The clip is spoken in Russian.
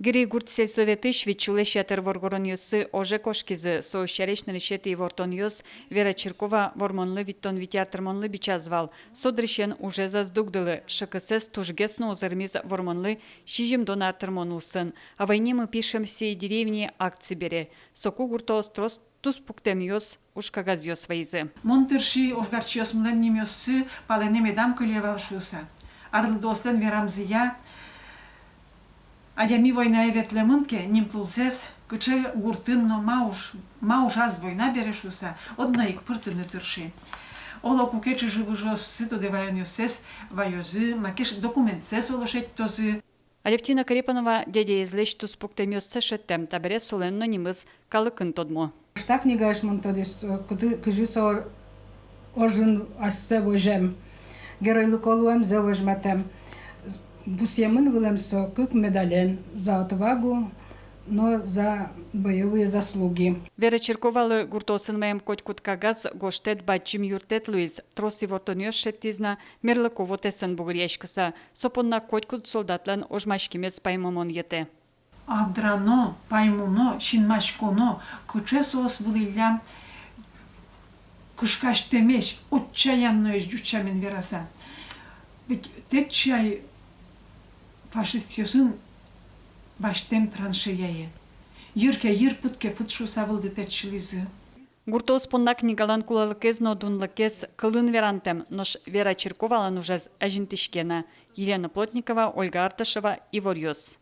Гиригурт сельсоветы швидчуле шатер воргороньосы оже кошкизы соощаречный решеты вортоньос Вера Черкова вормонлы виттон витяртырмонлы бичазвал. Содрещен уже заздугдылы. ШКСС тужгесно озырмиз вормонлы шижим донартырмон усын. А войне мы пишем всей деревни акции бере. Соку гурто острос туспуктемьос ушкагазьос вейзы. Монтырши ошгарчиос мленнимьосы паленемедам кылевалшуса. Арлдостен верамзия Адями война эветлемынке нимплузес, кыче гуртынно мауш аз война берешуса, однаик пыртыны тырши. Оло кукече живужосы то девайоньосес, вайозы, макеш документсес олошет тозы. Алевтина Карипанова дядя излечь туспуктемьос сешеттем табере соленно нимыз калыкын тодмо. Так не гаешь монтодис, кыжисо ожин ассе вожем, геройлыколуем за вожматем. Бусьемын вылемсо кык медален за отвагу, но за боевые заслуги. Вера Черковалы гуртосын моем котькут кагаз гоштет бачим юртет Луиз, троси вортоньос шеттизна мерлыково тесен бугырьяшкыса, сопонна котькут солдатлан ожмашкимец паймомон ете. Абдрано, паймуно, шинмашконо, кычесос вылилля, кышкаш темеш, отчаянно ждючамен вераса. Ведь течай фашистьосын баштем траншеяе. Юрке юрпутке путшу савылды течилизы. Гуртос поннак нигалан кулалыкез но дунлыкез кылын верантем, нош Вера Черковалан ужез ажинтишкена. Елена Плотникова, Ольга Арташева, Ивор Йос.